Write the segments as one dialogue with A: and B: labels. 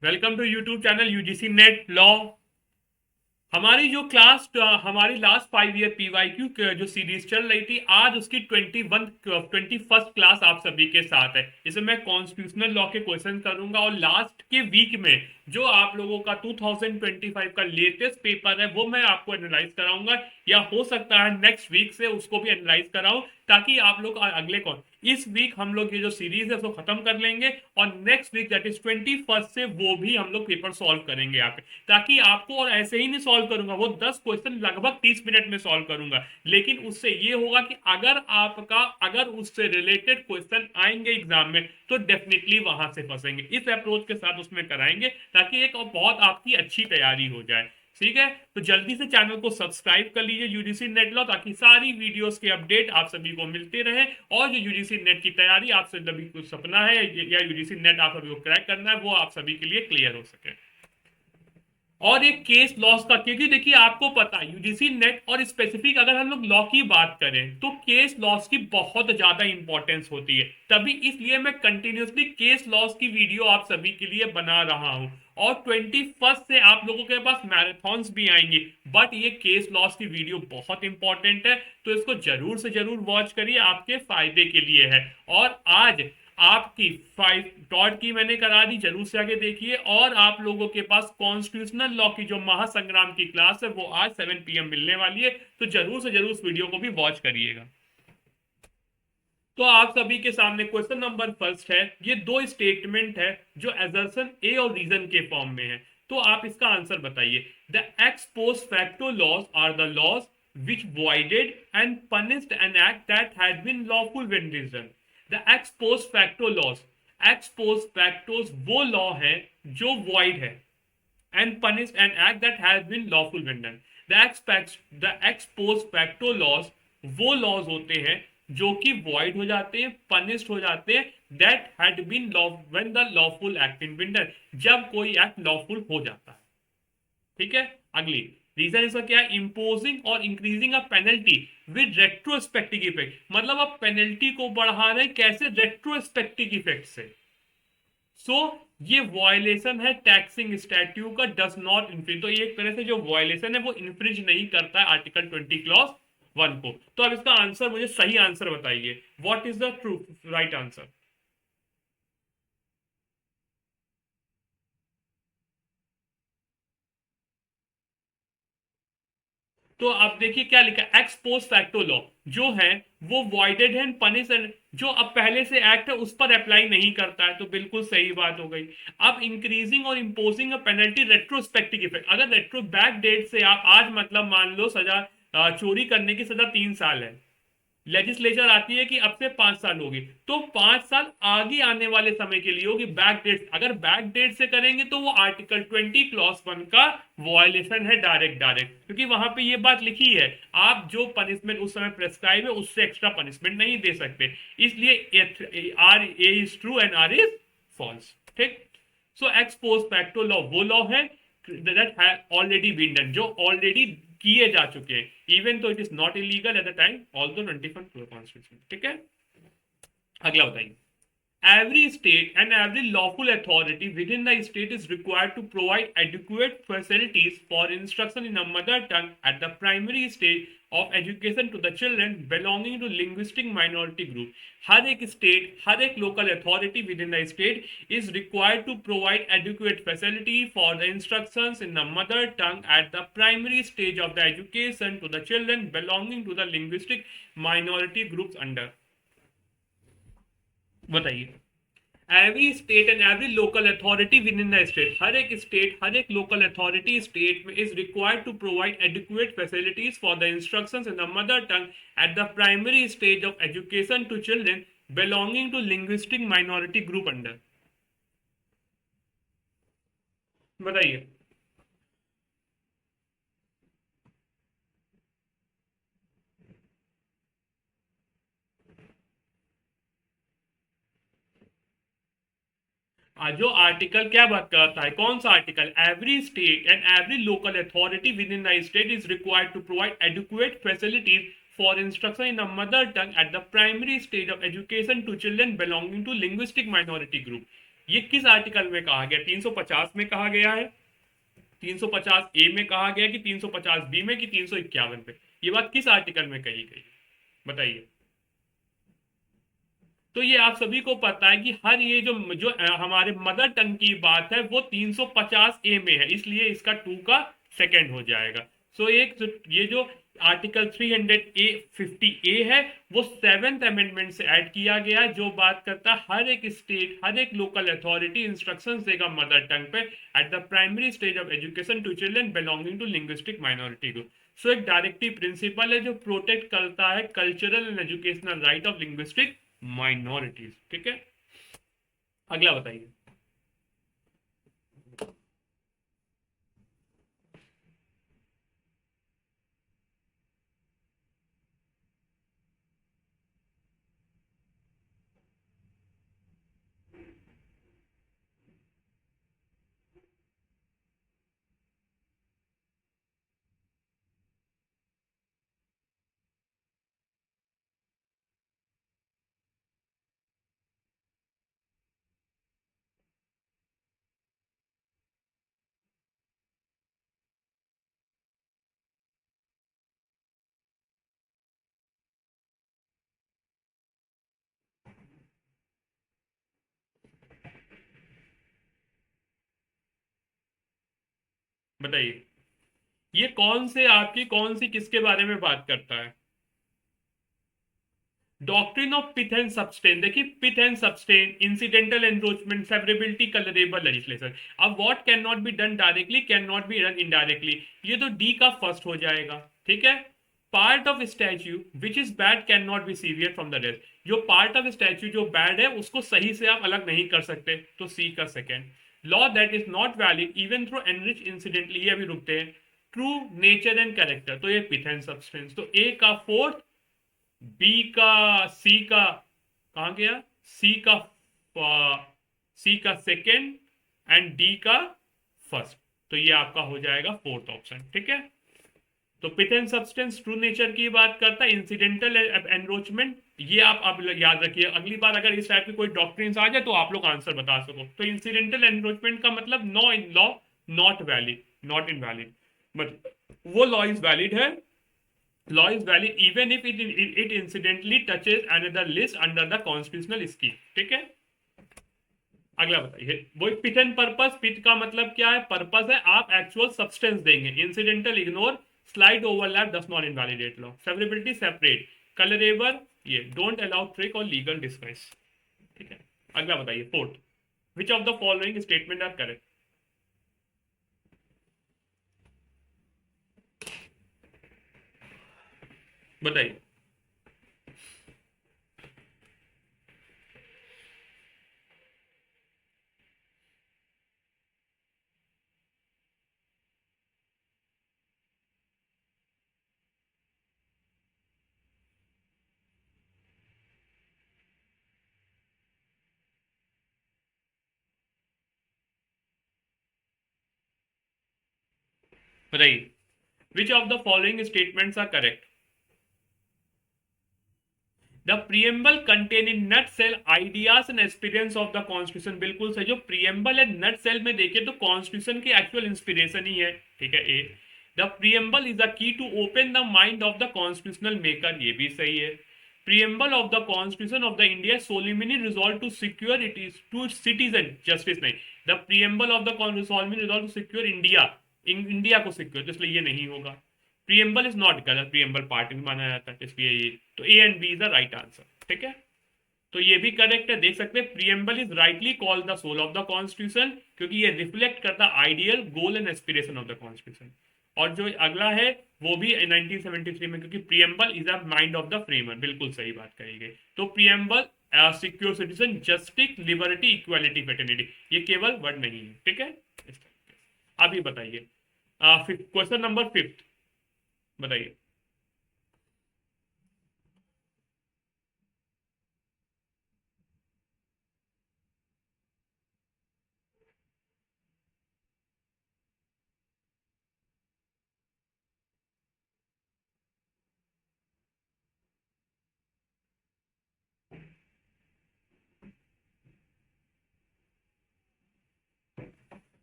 A: Welcome to YouTube channel UGC NET law. हमारी जो हमारी लास्ट 5 ईयर पीवाईक्यू जो सीरीज चल रही थी, आज उसकी 21st क्लास आप सभी के साथ है। इसमें मैं कॉन्स्टिट्यूशनल लॉ के क्वेश्चन करूंगा और लास्ट के वीक में जो आप लोगों का 2025 का लेटेस्ट पेपर है वो मैं आपको एनालाइज कराऊंगा, या हो सकता है नेक्स्ट वीक से उसको भी एनालाइज कराऊं, ताकि आप लोग अगले कौन इस वीक हम लोग ये जो सीरीज है उसको खत्म कर लेंगे और next week that is 21st से वो भी हम लोग पेपर सॉल्व करेंगे आपके, ताकि आपको, और ऐसे ही नहीं सॉल्व करूंगा, वो 10 क्वेश्चन लगभग 30 मिनट में सॉल्व करूंगा, लेकिन उससे ये होगा कि अगर उससे रिलेटेड क्वेश्चन आएंगे एग्जाम में तो डेफिनेटली वहां से फंसेंगे। इस अप्रोच के साथ उसमें कराएंगे ताकि एक बहुत आपकी अच्छी तैयारी हो जाए। ठीक है, तो जल्दी से चैनल को सब्सक्राइब कर लीजिए यूजीसी नेट लॉ, ताकि सारी वीडियोस के अपडेट आप सभी को मिलते रहे, और जो यूजीसी नेट की तैयारी आप सभी को सपना है या यूजीसी नेट आप सभी को क्रैक करना है वो आप सभी के लिए क्लियर हो सके। और एक केस लॉस का, क्योंकि देखिए आपको पता है यूजीसी नेट और स्पेसिफिक अगर हम लोग लॉ की बात करें तो केस लॉस की बहुत ज्यादा इंपॉर्टेंस होती है, तभी इसलिए मैं कंटिन्यूसली केस लॉस की वीडियो आप सभी के लिए बना रहा हूं। और 21st से आप लोगों के पास मैराथॉन्स भी आएंगे, बट ये केस लॉस की वीडियो बहुत इंपॉर्टेंट है, तो इसको जरूर से जरूर वॉच करिए, आपके फायदे के लिए है। और आज आपकी 5 की मैंने करा दी, जरूर से आगे देखिए। और आप लोगों के पास कॉन्स्टिट्यूशनल लॉ की जो महासंग्राम की क्लास है वो आज 7 PM मिलने वाली है, तो जरूर से जरूर उस वीडियो को भी वॉच करिएगा। तो आप सभी के सामने क्वेश्चन नंबर फर्स्ट है, ये दो स्टेटमेंट है जो एजर्शन ए और रीजन के फॉर्म में है, तो आप इसका आंसर बताइए। The ex post facto laws are the laws which voided and punished an act that had been lawful when reason। The ex post facto laws, ex post factos वो law है जो void है and punished an act that has been lawful when done। the ex post facto laws वो laws होते हैं जो कि void हो जाते हैं, punished हो जाते हैं, that had been law when the lawful act in been done, जब कोई एक्ट lawful हो जाता है। ठीक है, अगली रीजन इसका क्या है, इंपोजिंग और increasing a penalty with retrospective effect, मतलब आप पेनल्टी को बढ़ा रहे कैसे, रेट्रोस्पेक्टिव इफेक्ट से। सो ये वॉयलेशन है टैक्सिंग स्टैट्यू का, डज नॉट इन्फ्रिज, तो ये एक तरह से जो वॉयलेशन है वो इन्फ्रिज नहीं करता है आर्टिकल 20 क्लॉज 1 को। तो अब इसका आंसर, मुझे सही आंसर बताइए, what is the true right answer. तो आप देखिए क्या लिखा, एक्स पोस्ट फैक्टो लॉ जो है वो वॉइडेड है, पनिश, जो अब पहले से एक्ट है उस पर अप्लाई नहीं करता है, तो बिल्कुल सही बात हो गई। अब इंक्रीजिंग और imposing a penalty retrospective effect, अगर रेट्रो बैक डेट से आप आज, मतलब मान लो सजा, चोरी करने की सजा 3 साल है, लेजिस्लेचर आती है कि अब से 5 साल होगी, तो 5 साल आगे आने वाले समय के लिए होगी बैक डेट। अगर बैक डेट से करेंगे तो वो आर्टिकल 20 क्लॉज 1 का वॉयलेशन है डायरेक्ट डायरेक्ट, क्योंकि वहां पे ये बात लिखी है आप जो पनिशमेंट उस समय प्रेस्क्राइब है उससे एक्स्ट्रा पनिशमेंट नहीं दे सकते, इसलिए R A is true and R is false. ठीक, so ex post facto law वो लॉ है that have already been done, जो ऑलरेडी किए जा चुके हैं, even though it is not illegal at the time although 21 constitution. ठीक है, अगला बताइए। Every state and every lawful authority within the state is required to provide adequate facilities for instruction in a mother tongue at the primary stage of education to the children belonging to linguistic minority group। हर एक state, हर एक local authority within the state is required to provide educate facility for the instructions in the mother tongue at the primary stage of the education to the children belonging to the linguistic minority groups under. बताइए। Every state and every local authority within the state, हर एक state, हर एक local authority state में is required to provide educate facilities for the instructions in the mother tongue at the primary stage of education to children belonging to linguistic minority group under. बताइए। जो article क्या बात करता है, कौन सा article, every state and every local authority within the state is required to provide educate facilities for instruction in the mother tongue at the primary stage of education to children belonging to linguistic minority group. ये किस article में कहा गया? 350 में कहा गया है, 350 ए में कहा गया कि 350 बी में कि 351 में? ये बात किस आर्टिकल में कही गई, बताइए। तो ये आप सभी को पता है कि हर ये जो जो हमारे मदर टंग की बात है वो 350 ए में है, इसलिए इसका टू का सेकंड हो जाएगा। सो एक ये जो आर्टिकल 300 ए 50 ए है वो सेवेंथ अमेंडमेंट से ऐड किया गया है, जो बात करता है हर एक स्टेट, हर एक लोकल अथॉरिटी इंस्ट्रक्शंस देगा मदर टंग पे at the primary stage of education to children belonging to linguistic minority group. So एक डायरेक्टिव प्रिंसिपल है जो प्रोटेक्ट करता है cultural and educational right of linguistic minorities. ठीक है, अगला बताइए। बताइए ये कौन से आपकी कौन सी किसके बारे में बात करता है? Doctrine of pith and substance. देखिए pith and substance, incidental encroachment, favourability, colourable legislation. अब what can not be done directly can not be done indirectly, ये तो डी का फर्स्ट हो जाएगा। ठीक है, part of statute which is bad can not be severe from the rest, जो part of statute जो बैड है उसको सही से आप अलग नहीं कर सकते, तो सी का second. Law that is not valid even through enrich incidentally, ये अभी रुकते हैं। ट्रू नेचर एंड कैरेक्टर, तो ये पिथ एंड सब्सटेंस, तो ए का फोर्थ, बी का, सी का कहा गया, सी का सी का सेकेंड एंड डी का फर्स्ट, तो ये आपका हो जाएगा फोर्थ ऑप्शन। ठीक है, तो pith and substance true nature की बात करता है, इंसिडेंटल एनरोचमेंट ये आप अब याद रखिए, अगली बार अगर इस टाइप की कोई डॉक्ट्रिन आ जाए तो आप लोग आंसर बता सको। तो इंसिडेंटल एनरोचमेंट का मतलब no in law not valid, not invalid, मतलब वो लॉ इज वैलिड है, law is valid even if it incidentally touches another list under the constitutional scheme। ठीक है, अगला बताइए। वो पिथ एंड पर्पस, पिथ का मतलब क्या है, पर्पस है, आप एक्चुअल सब्सटेंस देंगे। Incidental ignore, slide overlap does not invalidate law, favourability separate, colourable ये डोंट अलाउ ट्रिक और लीगल डिस्गाइज। ठीक है, अगला बताइए fourth, which of the following statement are correct? बताइए। बताइए which of the following statements are correct? The preamble contain in nutshell ideas and experience of the constitution, बिल्कुल सही। जो प्रियम्बल है नट सेल में देखिए तो कॉन्स्टिट्यूशन की एक्चुअल इंस्पिरेशन ही है। ठीक है, a the preamble is the key to open the mind of the constitutional maker, ये भी सही है। Preamble of the constitution of the India solemnly resolve to secure it is to citizen justice, नहीं, the preamble of the solemnly resolve to secure India, India को secure, तो इसलिए ये नहीं होगा। प्रियम्बल इज नॉट गलत, प्रियम्बल पार्ट में माना जाता है, इसलिए ये तो A and B is the right answer. ठीक है, तो ये भी करेक्ट है, देख सकते हैं preamble is rightly called the soul of the constitution, क्योंकि ये रिफ्लेक्ट करता ideal goal and aspiration of the constitution. और जो अगला है वो भी 1973 में, क्योंकि preamble is a mind of the framer, बिल्कुल सही बात कही गई। तो preamble secure citizen justice liberty equality fraternity, ये केवल वर्ड नहीं है। ठीक है, अभी बताइए क्वेश्चन नंबर फिफ्थ, बताइए।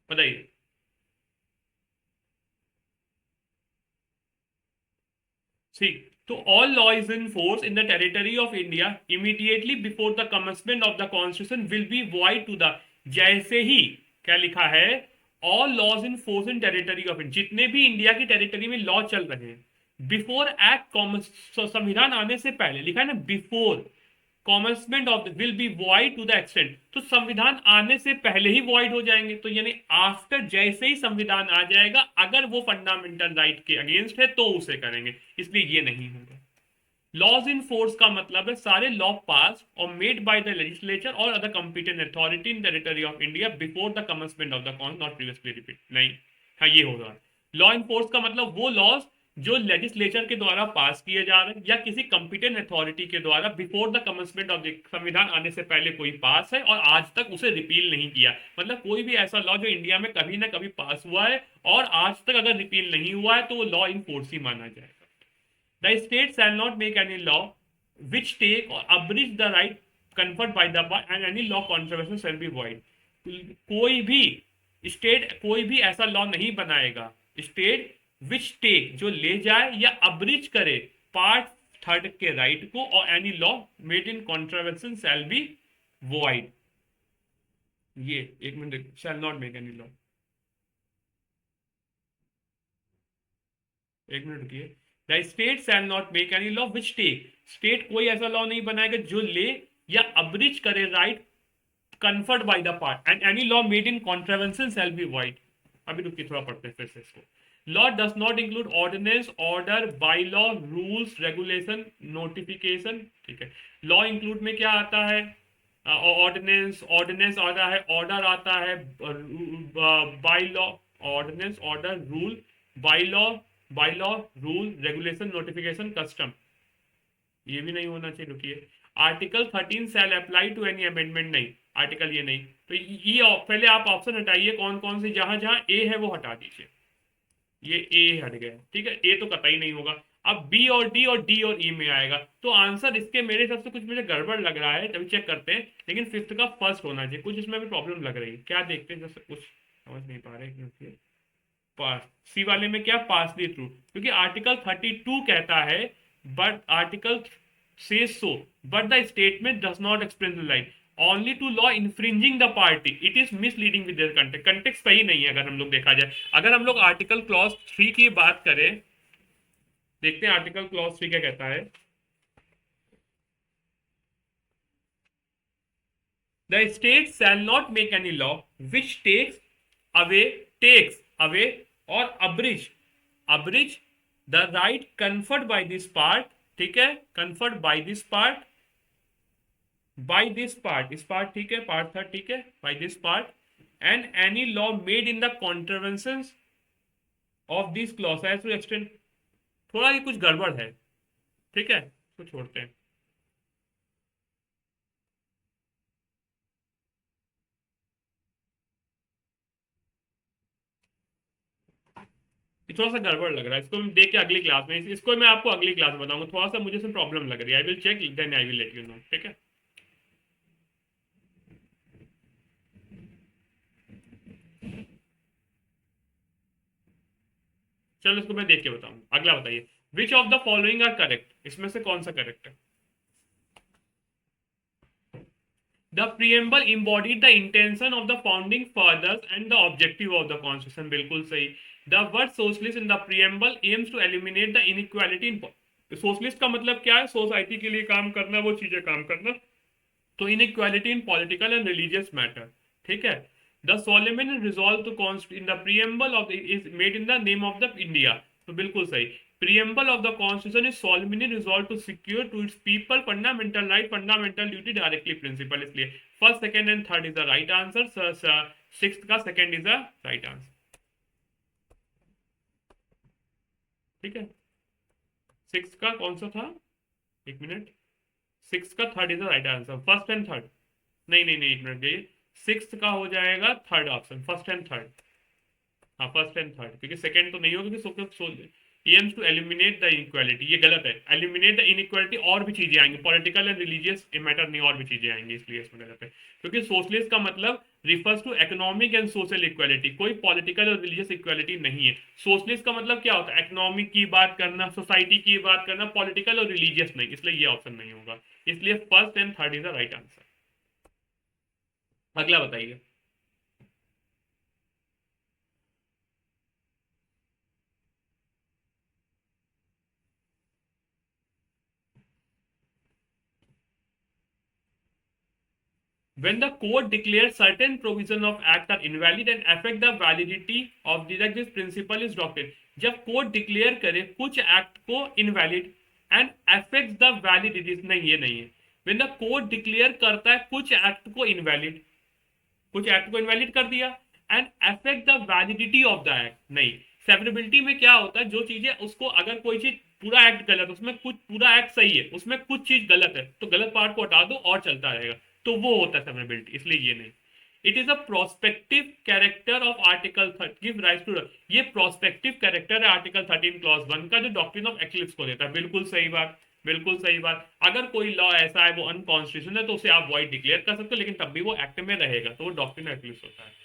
A: बताइए। See, तो all law is in force in the territory of India immediately before the commencement of the constitution will be void to the, जैसे ही, क्या लिखा है, all laws in force in territory of India, जितने भी India की territory में law चल रहे हैं, बिफोर एक्ट, संविधान आने से पहले, लिखा है ना before commencement of will be void to the extent, तो संविधान आने से पहले ही वॉइड हो जाएंगे, तो यानी आफ्टर, जैसे ही संविधान आ जाएगा, अगर वो फंडामेंटल राइट के अगेंस्ट है तो उसे करेंगे, इसलिए ये नहीं होगा। लॉज इन फोर्स का मतलब है सारे लॉ पास और मेड बाय द लेजिस्लेचर और other competent authority in territory of India before the commencement of the con, not previously repeat, नहीं, हाँ ये होगा। लॉ इन फोर्स का मतलब वो लॉज जो लेजिस्लेचर के द्वारा पास किए जा रहे हैं या किसी कंपिटेंट अथॉरिटी के द्वारा before the commencement of the, संविधान आने से पहले कोई पास है और आज तक उसे रिपील नहीं किया, मतलब कोई भी ऐसा लॉ जो इंडिया में कभी ना कभी पास हुआ है और आज तक अगर रिपील नहीं हुआ है तो वो लॉ इन फोर्स ही माना जाएगा। The state shall not make any law which take or abridge the right conferred by the bar and any law controversial shall be void। कोई भी स्टेट कोई भी ऐसा लॉ नहीं बनाएगा, स्टेट विच टेक, जो ले जाए या अब्रिज करे पार्ट थर्ड के राइट को, और any law made in contravention shall be void. ये एक minute, shall not make any law, एक मिनट रुकिए। The state shall not make any law which take, state कोई ऐसा लॉ नहीं बनाएगा जो ले या अब्रिज करे right conferred by the part and any law made in contravention shall be void. अभी रुकिए, थोड़ा पढ़ते हैं फिर से इसको। Law does not include ordinance, order, by law, rules, regulation, notification, ठीक है। लॉ इंक्लूड में क्या आता है, ऑर्डिनेंस, ऑर्डिनेंस आता है, ऑर्डर आता है, by law, ordinance, order, rule, by law, by law, rule, regulation, notification, custom, ये भी नहीं होना चाहिए, रुकिए। Article 13 shall apply to any amendment, नहीं, आर्टिकल ये नहीं, तो ये पहले आप ऑप्शन हटाइए, कौन कौन से, जहां जहां ए है वो हटा दीजिए, ये ए हट गया, ठीक है, ए तो कतई नहीं होगा। अब बी और डी और डी और ई में आएगा, तो आंसर इसके मेरे हिसाब से कुछ मुझे गड़बड़ लग रहा है, अभी चेक करते हैं, लेकिन फिफ्थ का फर्स्ट होना चाहिए, कुछ इसमें भी प्रॉब्लम लग रही है, क्या देखते हैं, जैसे कुछ समझ नहीं पा रहे क्योंकि पास, सी वाले में क्या, पासली थ्रू, क्योंकि आर्टिकल 32 कहता है, but article says so but the statement does not explain the line only to law infringing the party, it is misleading with their context, context सही नहीं है। अगर हम लोग देखा जाए, अगर हम लोग आर्टिकल क्लॉज 3 की बात करें, देखते हैं आर्टिकल क्लॉज 3 क्या कहता है। The state shall not make any law which takes away or abridge the right conferred by this part, ठीक है, conferred by this part, इस पार्ट, ठीक है, पार्ट थर्ड, ठीक है, by this part and any law made in the contraventions of this clause as to extend, थोड़ा ये कुछ गड़बड़ है, ठीक है, तो छोड़ते हैं। थोड़ा सा गड़बड़ लग रहा है, इसको देख के अगली क्लास में, इसको मैं आपको अगली क्लास में बताऊंगा, थोड़ा सा मुझे इसमें प्रॉब्लम लग रही है, I will check then I will let you know, ठीक है। चलो इसको मैं देख के बताऊंगा। अगला बताइए, which of the following are correct, इसमें से कौन सा करेक्ट है। The preamble embodied the intention of the founding fathers and the objective of the constitution, बिल्कुल सही। The word socialist in the preamble aims to eliminate the inequality in, socialist का मतलब क्या है, सोसाइटी के लिए काम करना, वो चीजें काम करना, तो inequality in political and religious matter, ठीक है। The solemn resolve to in the preamble of is made in the name of the India, तो बिल्कुल सही। Preamble of the constitution is solemnly resolve to secure to its people fundamental right, fundamental duty, directly principle, इसलिए first, second and third is the right answer, sixth का second is the right answer, ठीक है। Six का कौन सा था, एक minute, six का third is the right answer, first and third, नहीं नहीं नहीं, एक मिनट जाइए, सिक्स का हो जाएगा third option, first and third, हाँ फर्स्ट एंड थर्ड, क्योंकि सेकंड तो नहीं होगा, क्योंकि aims to eliminate the inequality, ये गलत है, एलिमिनेट द इनइक्वालिटी और भी चीजें आएंगी, पॉलिटिकल एंड रिलीजियस मैटर नहीं, और भी चीजें आएंगी, इसलिए इसमें गलत है। क्योंकि सोशलिस्ट का मतलब refers to economic and social equality, कोई पॉलिटिकल और रिलीजियस इक्वालिटी नहीं है। सोशलिस्ट का मतलब क्या होता है, इकोनॉमिक की बात करना, सोसाइटी की बात करना, पॉलिटिकल और रिलीजियस नहीं, इसलिए ये ऑप्शन नहीं होगा। इसलिए first and third is the right answer. अगला बताइए। When the court declares certain provision of act are invalid and affect the validity of the, like this principle is doctrine, जब कोर्ट डिक्लेयर करे कुछ act को invalid and affect the validity, नहीं ये नहीं है। व्हेन द कोर्ट डिक्लेयर करता है कुछ एक्ट को इनवैलिड, कुछ एक्ट को इनवैलिड कर दिया, and affect the validity of the act, नहीं। सेवरेबिलिटी में क्या होता है, जो चीजें उसको, अगर कोई चीज पूरा एक्ट गलत, उसमें कुछ पूरा एक्ट सही है, उसमें कुछ चीज गलत है, तो गलत पार्ट को हटा दो और चलता रहेगा, तो वो होता है सेवरेबिलिटी, इसलिए ये नहीं। It is a prospective character of article give right to, ये प्रोस्पेक्टिव कैरेक्टर है आर्टिकल 13 क्लॉज 1 का, जो डॉक्ट्रिन ऑफ एक्लिप्स को देता है। बिल्कुल सही बात, बिल्कुल सही बात। अगर कोई लॉ ऐसा है वो अनकॉन्स्टिट्यूशनल है तो उसे आप वॉइड डिक्लेयर कर सकते हो, लेकिन तब भी वो एक्ट में रहेगा, तो वो डॉक्ट्रिन ऑफ एक्लिप्स होता है।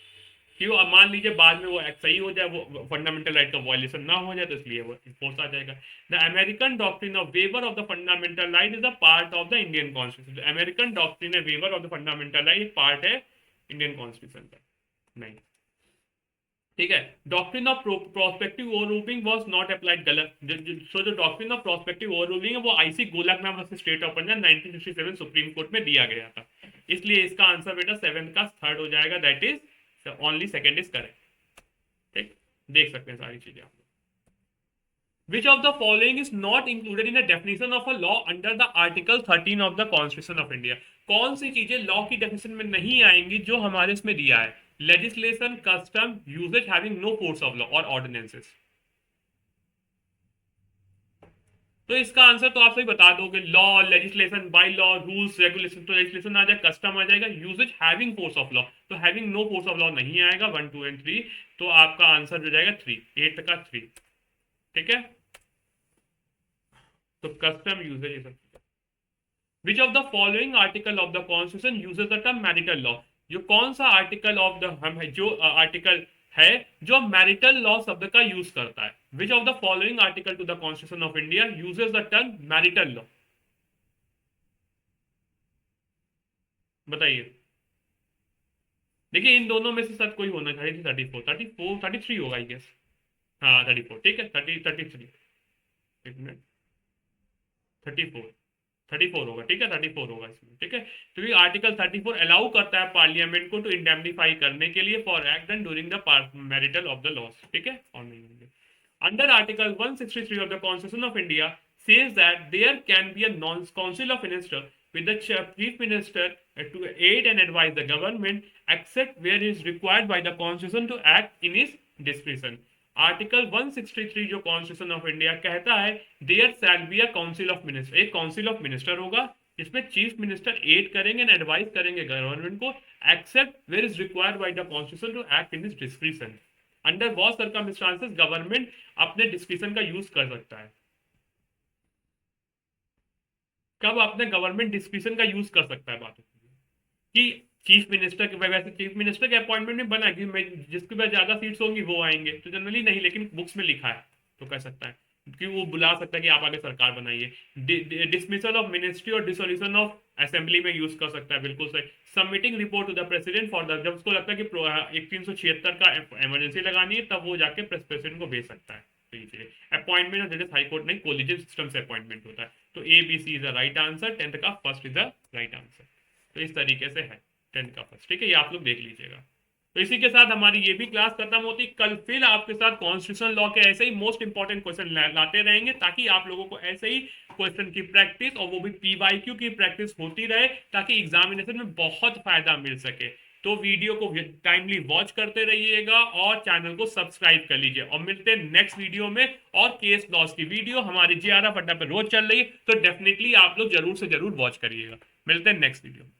A: क्यों, अब मान लीजिए बाद में वो एक्ट सही हो जाए, वो फंडामेंटल राइट का वायलेशन ना हो जाए, तो इसलिए वो फोर्स आ जाएगा। The American doctrine of waiver of the fundamental right is a part of the Indian constitution. American doctrine है waiver of the fundamental right, एक पार्ट है इंडियन कॉन्स्टिट्यूशन का, नहीं। ठीक है, doctrine of prospective overruling was not applied, गलत। सो जो डॉक्ट्रिन ऑफ प्रोस्पेक्टिव ओवररूलिंग है वो IC Golaknath versus state of Punjab 1967 supreme court में दिया गया था। इसलिए इसका आंसर बेटा 7 का थर्ड हो जाएगा, that is only second is correct. ठीक, देख सकते हैं सारी चीजें आप। Which of the following is not included in the definition of a law under the Article 13 of the Constitution of India? कौन सी चीजें लॉ की डेफिनेशन में नहीं आएंगी जो हमारे इसमें दिया है? Legislation, custom, usages having no force of law और ऑर्डिनेंसेस। तो इसका आंसर तो आप सही बता दोगे, law, legislation, by law, rules, regulation, तो लेजिस्लेशन आ जाएगा, कस्टम आ जाएगा, usages having force of law, तो having no force of law नहीं आएगा, 1 2 एंड 3, तो आपका आंसर हो जाएगा 3, 8 का 3। ठीक है, तो कस्टम, यूजेज, ये सब। विच of the following article of the constitution uses the term marital law? जो कौन सा आर्टिकल ऑफ द हम है, जो आर्टिकल है जो मैरिटल लॉ शब्द का यूज करता है? विच of the following article to the constitution of India uses the term marital law? बताइए। देखिए इन दोनों में से सब कोई होना चाहिए, 34 34 33 होगा आई गेस। हाँ 34, ठीक है, 30 33, एक मिनट, 34 34 होगा, ठीक है, 34 होगा इसमें, ठीक है। तो ये आर्टिकल 34 अलाउ करता है पार्लियामेंट को टू इंडेमनीफाई करने के लिए for act and during the marital of the loss, ठीक है, और नहीं होंगे। Under article 163 of the constitution of India says that there can be a non-council of minister with the chief minister to aid and advise the government except where it is required by the constitution to act in his discretion। Article 163 जो constitution of India कहता है, there shall be a council of minister, एक council of minister होगा, इसमें chief minister aid करेंगे and advice करेंगे government को, except where is required by the constitution to act in his description. Under बहुत circumstances government अपने description का use कर सकता है। कब अपने गवर्नमेंट डिस्क्रिप्शन का यूज कर सकता है? बात कि चीफ मिनिस्टर के, वैसे चीफ मिनिस्टर के अपॉइंटमेंट में बना कि जिसके पास ज्यादा सीट्स होंगी वो आएंगे, तो जनरली नहीं, लेकिन बुक्स में लिखा है तो कह सकता है कि वो बुला सकता है कि आप आगे सरकार बनाइए। डिसमिसल ऑफ मिनिस्ट्री और डिसोल्यूशन ऑफ असेंबली में यूज कर सकता है, बिल्कुल सही। Submitting report to the president for the, जब उसको लगता है कि 376 का इमरजेंसी लगानी है, तब वो जाके प्रेसिडेंट को भेज सकता है। तो ये अपॉइंटमेंट जजेस हाई कोर्ट नहीं, कोलिजियम सिस्टम से अपॉइंटमेंट होता है। तो A B C is the right answer, 10th का first is the right answer. तो इस तरीके से है 10th का फर्स्ट, ठीक है, ये आप लोग देख लीजिएगा। तो इसी के साथ हमारी ये भी क्लास खत्म होती। कल फिर आपके साथ कॉन्स्टिट्यूशन लॉ के ऐसे ही मोस्ट इंपॉर्टेंट क्वेश्चन लाते रहेंगे, ताकि आप लोगों को ऐसे ही क्वेश्चन की प्रैक्टिस, और वो भी पीवाईक्यू की प्रैक्टिस होती रहे, ताकि एग्जामिनेशन में बहुत फायदा मिल सके। तो वीडियो को टाइमली वॉच करते रहिएगा और चैनल को सब्सक्राइब कर लीजिए, और मिलते हैं नेक्स्ट वीडियो में। और केस लॉस की वीडियो हमारी JRF अड्डा पर रोज चल रही है, तो डेफिनेटली आप लोग जरूर से जरूर वॉच करिएगा। मिलते हैं नेक्स्ट वीडियो में।